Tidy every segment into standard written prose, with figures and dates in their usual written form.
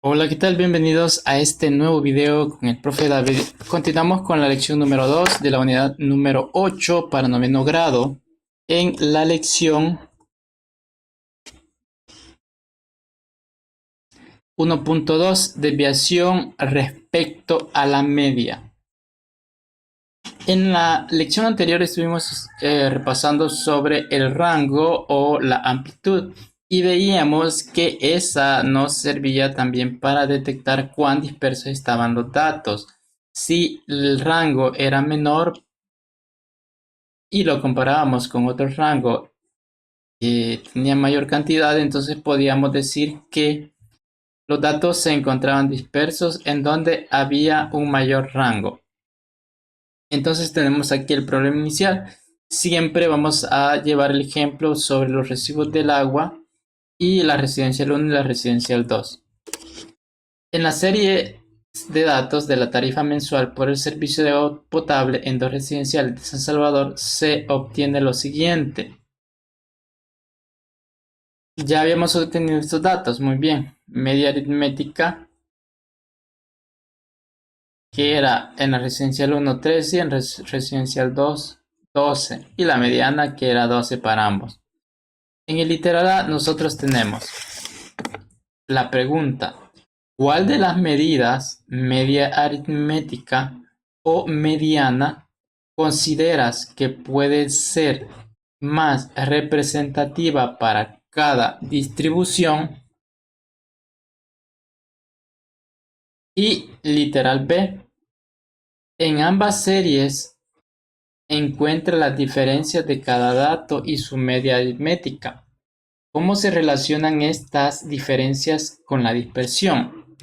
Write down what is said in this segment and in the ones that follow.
Hola, ¿qué tal? Bienvenidos a este nuevo video con el profe David. Continuamos con la lección número 2 de la unidad número 8 para noveno grado. En la lección 1.2, desviación respecto a la media. En la lección anterior estuvimos repasando sobre el rango o la amplitud y veíamos que esa nos servía también para detectar cuán dispersos estaban los datos. Si el rango era menor y lo comparábamos con otro rango que tenía mayor cantidad, entonces podíamos decir que los datos se encontraban dispersos en donde había un mayor rango. Entonces tenemos aquí el problema inicial. Siempre vamos a llevar el ejemplo sobre los recibos del agua y la residencial 1 y la residencial 2. En la serie de datos de la tarifa mensual por el servicio de agua potable en dos residenciales de San Salvador se obtiene lo siguiente. Ya habíamos obtenido estos datos, muy bien. Media aritmética, que era en la residencial 1, 13 y en residencial 2, 12. Y la mediana, que era 12 para ambos. En el literal A nosotros tenemos la pregunta: ¿cuál de las medidas, media aritmética o mediana, consideras que puede ser más representativa para cada distribución? Y literal B: en ambas series encuentra las diferencias de cada dato y su media aritmética. ¿Cómo se relacionan estas diferencias con la dispersión?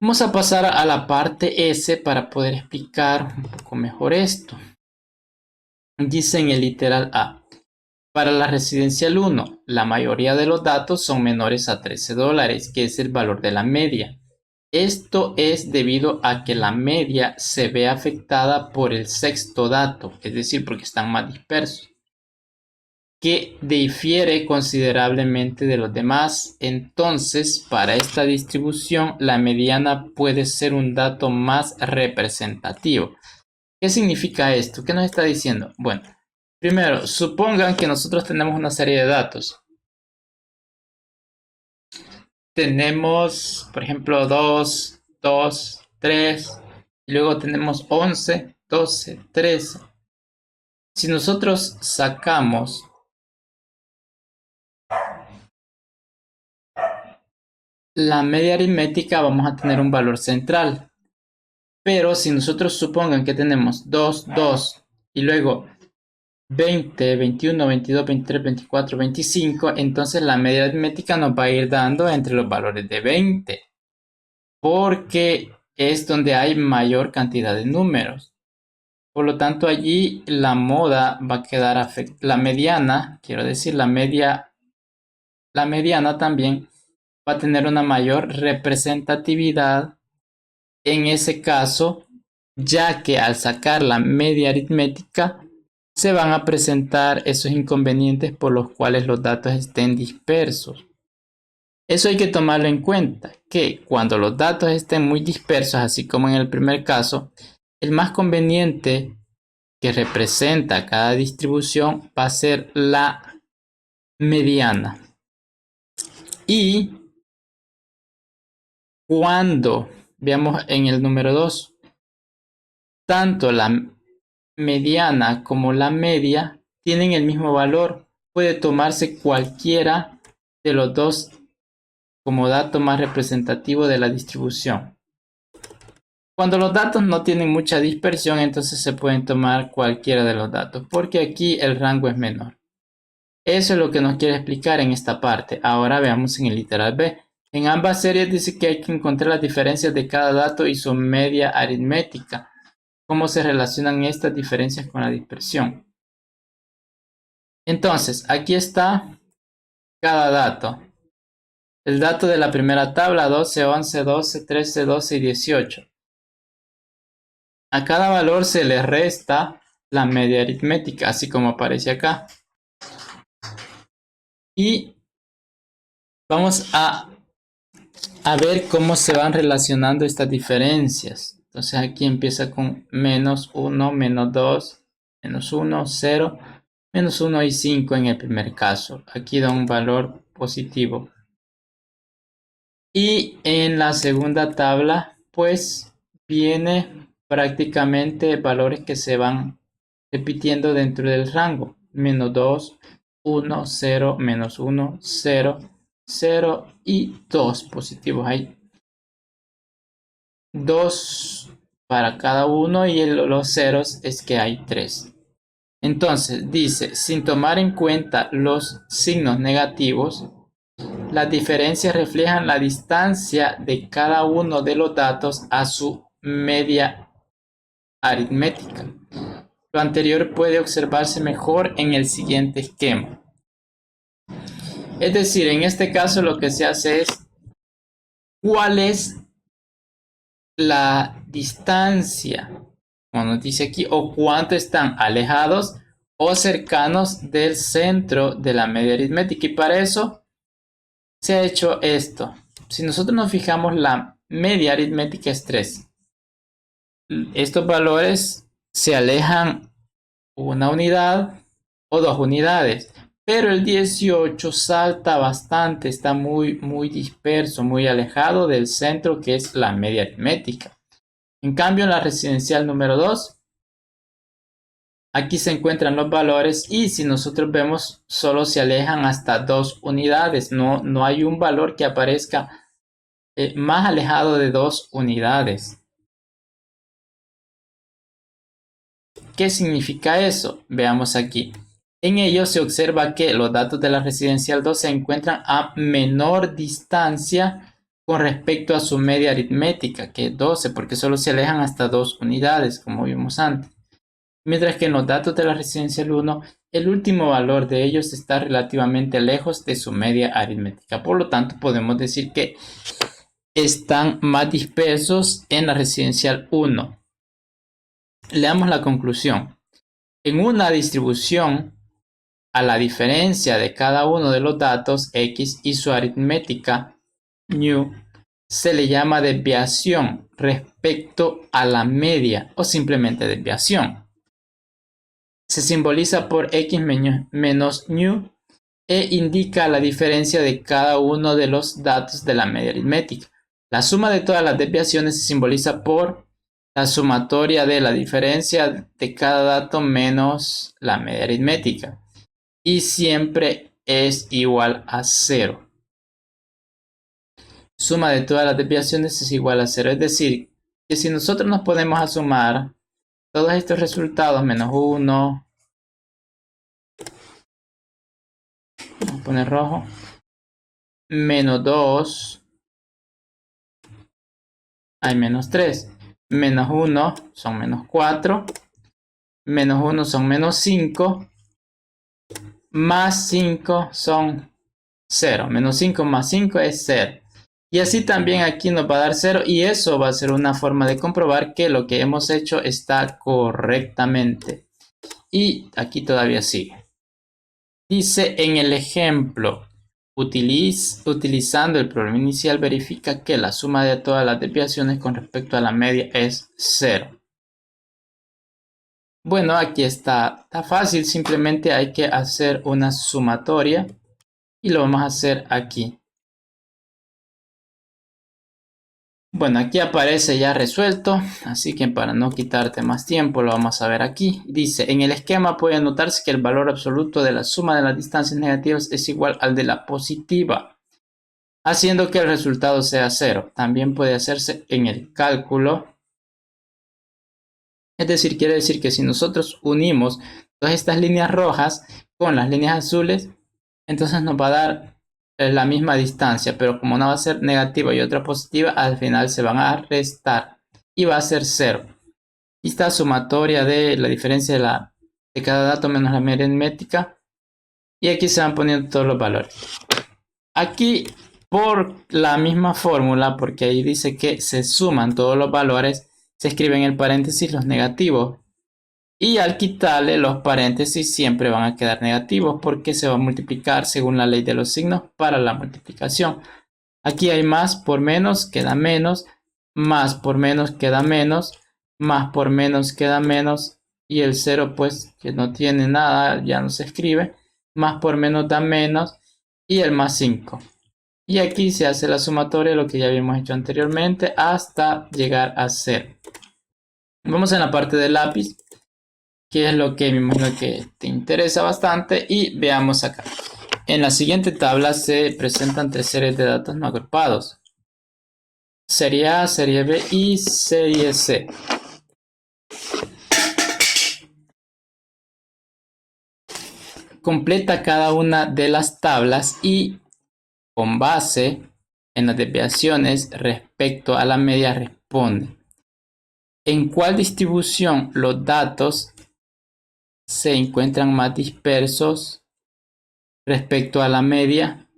Vamos a pasar a la parte S para poder explicar un poco mejor esto. Dice en el literal A: para la residencial 1, la mayoría de los datos son menores a $13, que es el valor de la media. Esto es debido a que la media se ve afectada por el sexto dato, es decir, porque están más dispersos, que difiere considerablemente de los demás. Entonces, para esta distribución, la mediana puede ser un dato más representativo. ¿Qué significa esto? ¿Qué nos está diciendo? Bueno, primero, supongan que nosotros tenemos una serie de datos. Tenemos, por ejemplo, 2, 2, 3, y luego tenemos 11, 12, 13. Si nosotros sacamos la media aritmética, vamos a tener un valor central. Pero si nosotros supongan que tenemos 2, 2 y luego 20, 21, 22, 23, 24, 25, entonces la media aritmética nos va a ir dando entre los valores de 20, porque es donde hay mayor cantidad de números. Por lo tanto, allí la moda va a quedar afectada. La mediana, quiero decir, la mediana también va a tener una mayor representatividad en ese caso, ya que al sacar la media aritmética se van a presentar esos inconvenientes por los cuales los datos estén dispersos. Eso hay que tomarlo en cuenta, que cuando los datos estén muy dispersos, así como en el primer caso, el más conveniente que representa cada distribución va a ser la mediana. Y cuando veamos en el número 2, tanto la mediana como la media tienen el mismo valor. Puede tomarse cualquiera de los dos como dato más representativo de la distribución. Cuando los datos no tienen mucha dispersión, entonces se pueden tomar cualquiera de los datos, porque aquí el rango es menor. Eso es lo que nos quiere explicar en esta parte. Ahora veamos en el literal B. En ambas series dice que hay que encontrar las diferencias de cada dato y su media aritmética. ¿Cómo se relacionan estas diferencias con la dispersión? Entonces, aquí está cada dato. El dato de la primera tabla: 12, 11, 12, 13, 12 y 18. A cada valor se le resta la media aritmética, así como aparece acá. Y vamos a a ver cómo se van relacionando estas diferencias. Entonces aquí empieza con menos 1, menos 2, menos 1, 0, menos 1 y 5 en el primer caso. Aquí da un valor positivo. Y en la segunda tabla, pues viene prácticamente valores que se van repitiendo dentro del rango. Menos 2, 1, 0, menos 1, 0, 0 y 2 positivos. Hay 2 para cada uno y los ceros es que hay 3. Entonces dice, sin tomar en cuenta los signos negativos, las diferencias reflejan la distancia de cada uno de los datos a su media aritmética. Lo anterior puede observarse mejor en el siguiente esquema. Es decir, en este caso lo que se hace es cuál es la distancia, como nos dice aquí, o cuánto están alejados o cercanos del centro de la media aritmética. Y para eso se ha hecho esto. Si nosotros nos fijamos, la media aritmética es 3. Estos valores se alejan una unidad o 2 unidades, pero el 18 salta bastante, está muy disperso, muy alejado del centro que es la media aritmética. En cambio, en la residencial número 2, aquí se encuentran los valores y si nosotros vemos, solo se alejan hasta 2 unidades. No hay un valor que aparezca más alejado de 2 unidades. ¿Qué significa eso? Veamos aquí. En ello se observa que los datos de la residencial 2 se encuentran a menor distancia con respecto a su media aritmética, que es 12, porque solo se alejan hasta 2 unidades, como vimos antes. Mientras que en los datos de la residencial 1, el último valor de ellos está relativamente lejos de su media aritmética. Por lo tanto, podemos decir que están más dispersos en la residencial 1. Leamos la conclusión. En una distribución, a la diferencia de cada uno de los datos x y su aritmética nu, se le llama desviación respecto a la media o simplemente desviación. Se simboliza por x menos nu e indica la diferencia de cada uno de los datos de la media aritmética. La suma de todas las desviaciones se simboliza por la sumatoria de la diferencia de cada dato menos la media aritmética. Y siempre es igual a 0. Suma de todas las desviaciones es igual a 0. Es decir, que si nosotros nos ponemos a sumar todos estos resultados, menos 1, vamos a poner rojo, menos 2, hay menos 3, menos 1 son menos 4, menos 1 son menos 5, más 5 son 0. Menos 5 más 5 es 0. Y así también aquí nos va a dar 0 y eso va a ser una forma de comprobar que lo que hemos hecho está correctamente. Y aquí todavía sigue. Dice en el ejemplo, utilizando el problema inicial, verifica que la suma de todas las desviaciones con respecto a la media es 0. Bueno, aquí está fácil, simplemente hay que hacer una sumatoria y lo vamos a hacer aquí. Bueno, aquí aparece ya resuelto, así que para no quitarte más tiempo lo vamos a ver aquí. Dice, en el esquema puede notarse que el valor absoluto de la suma de las distancias negativas es igual al de la positiva, haciendo que el resultado sea 0. También puede hacerse en el cálculo. Es decir, quiere decir que si nosotros unimos todas estas líneas rojas con las líneas azules, entonces nos va a dar la misma distancia, pero como una va a ser negativa y otra positiva, al final se van a restar y va a ser 0. Y esta sumatoria de la diferencia de cada dato menos la media aritmética, y aquí se van poniendo todos los valores. Aquí por la misma fórmula, porque ahí dice que se suman todos los valores, se escriben en el paréntesis los negativos. Y al quitarle los paréntesis siempre van a quedar negativos porque se va a multiplicar según la ley de los signos para la multiplicación. Aquí hay más por menos, queda menos, más por menos queda menos, más por menos queda menos, y el 0 pues que no tiene nada, ya no se escribe, más por menos da menos, y el más 5. Y aquí se hace la sumatoria, lo que ya habíamos hecho anteriormente, hasta llegar a 0. Vamos en la parte del lápiz, que es lo que me imagino que te interesa bastante, y veamos acá. En la siguiente tabla se presentan tres series de datos no agrupados. Serie A, serie B y serie C. Completa cada una de las tablas y con base en las desviaciones respecto a la media responde. ¿En cuál distribución los datos se encuentran más dispersos respecto a la media?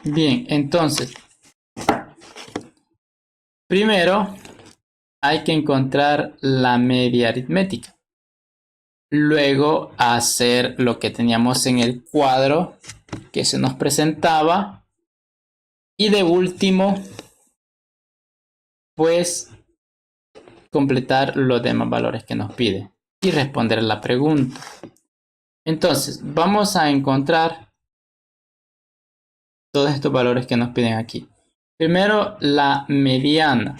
Bien, entonces, primero hay que encontrar la media aritmética. Luego hacer lo que teníamos en el cuadro que se nos presentaba. Y de último, pues completar los demás valores que nos pide y responder la pregunta. Entonces, vamos a encontrar todos estos valores que nos piden aquí. Primero, la mediana.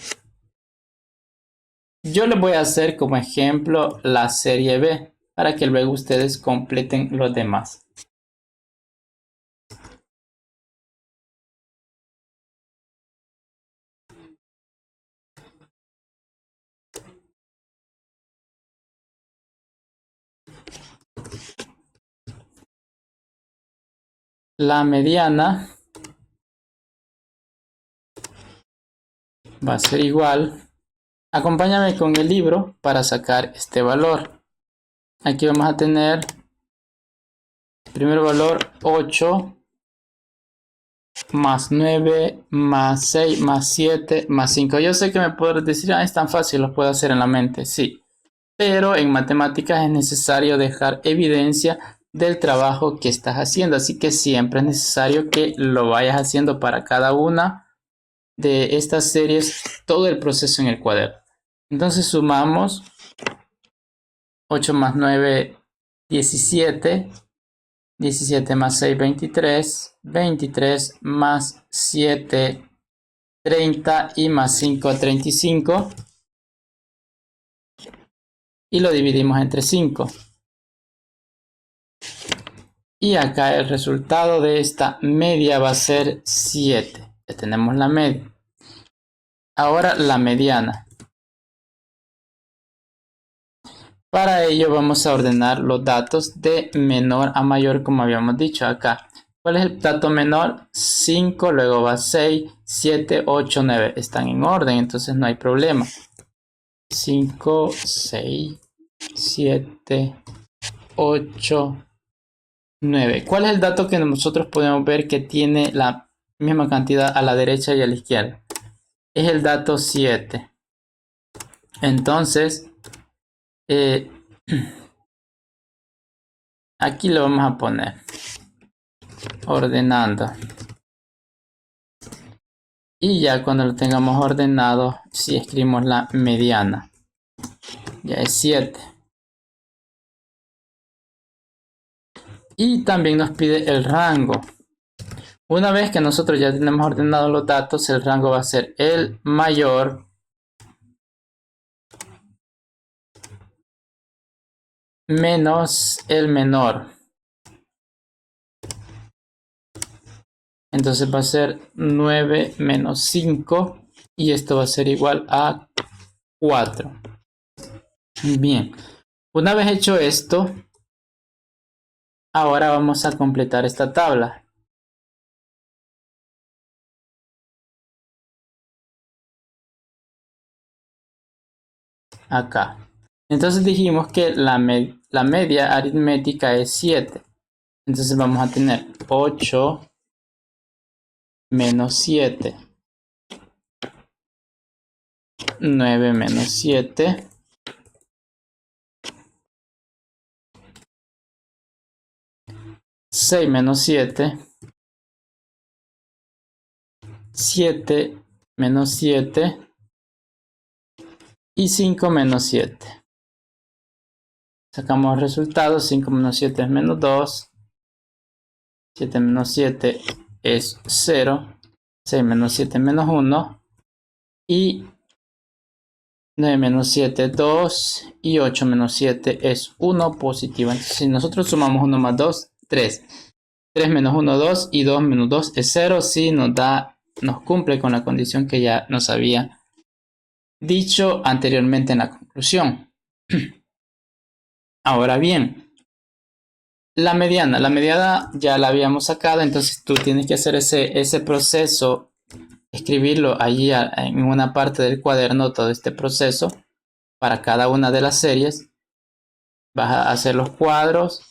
Yo les voy a hacer como ejemplo la serie B para que luego ustedes completen los demás. La mediana va a ser igual. Acompáñame con el libro para sacar este valor. Aquí vamos a tener el primer valor 8 más 9 más 6 más 7 más 5. Yo sé que me puedes decir, es tan fácil, lo puedo hacer en la mente, sí. Pero en matemáticas es necesario dejar evidencia del trabajo que estás haciendo. Así que siempre es necesario que lo vayas haciendo para cada una de estas series, todo el proceso en el cuaderno. Entonces sumamos 8 más 9, 17. 17 más 6, 23. 23 más 7, 30 y más 5, 35. Y lo dividimos entre 5. Y acá el resultado de esta media va a ser 7. Ya tenemos la media. Ahora la mediana. Para ello vamos a ordenar los datos de menor a mayor como habíamos dicho acá. ¿Cuál es el dato menor? 5, luego va 6, 7, 8, 9. Están en orden, entonces no hay problema. 5, 6, 7, 8, 9. ¿Cuál es el dato que nosotros podemos ver que tiene la misma cantidad a la derecha y a la izquierda? Es el dato 7. Entonces, eh, aquí lo vamos a poner ordenando. Y ya cuando lo tengamos ordenado, si escribimos la mediana, ya es 7. Y también nos pide el rango. Una vez que nosotros ya tenemos ordenados los datos, el rango va a ser el mayor menos el menor. Entonces va a ser 9 menos 5 y esto va a ser igual a 4. Bien, una vez hecho esto, ahora vamos a completar esta tabla. Acá. Entonces dijimos que la media aritmética es 7. Entonces vamos a tener 8 menos 7. 9 menos 7. 6 menos 7. 7 menos 7 y 5 menos 7. Sacamos el resultado. 5 menos 7 es menos 2. 7 menos 7 es 0. 6 menos 7 es menos 1. Y 9 menos 7 es 2. Y 8 menos 7 es 1 positivo. Entonces, si nosotros sumamos 1 más 2, 3. 3 menos 1, 2. Y 2 menos 2 es 0. Sí, nos cumple con la condición que ya nos había dicho anteriormente en la conclusión. Ahora bien, la mediana ya la habíamos sacado, entonces tú tienes que hacer ese proceso, escribirlo allí en una parte del cuaderno, todo este proceso para cada una de las series. Vas a hacer los cuadros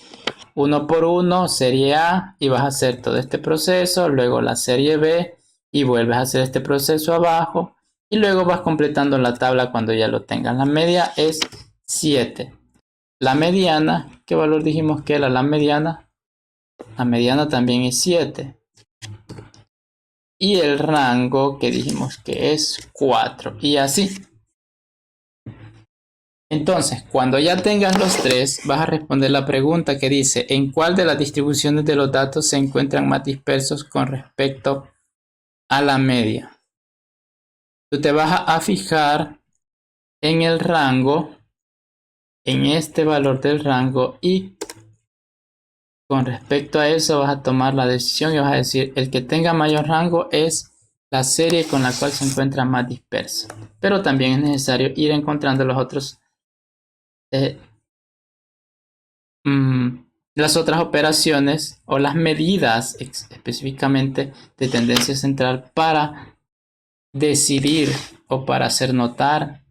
uno por uno, serie A, y vas a hacer todo este proceso, luego la serie B, y vuelves a hacer este proceso abajo, y luego vas completando la tabla cuando ya lo tengas. La media es 7. La mediana, ¿qué valor dijimos que era la mediana? La mediana también es 7. Y el rango que dijimos que es 4. Y así. Entonces, cuando ya tengas los tres, vas a responder la pregunta que dice: ¿en cuál de las distribuciones de los datos se encuentran más dispersos con respecto a la media? Tú te vas a fijar en el rango, en este valor del rango, y con respecto a eso vas a tomar la decisión y vas a decir: el que tenga mayor rango es la serie con la cual se encuentra más dispersa. Pero también es necesario ir encontrando los otros las otras operaciones o las medidas específicamente de tendencia central para decidir o para hacer notar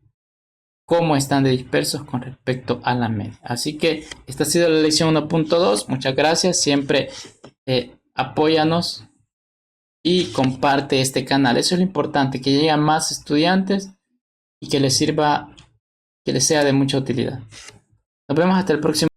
cómo están de dispersos con respecto a la media. Así que esta ha sido la lección 1.2. Muchas gracias. Siempre apóyanos y comparte este canal. Eso es lo importante, que lleguen más estudiantes y que les sirva, que les sea de mucha utilidad. Nos vemos hasta el próximo.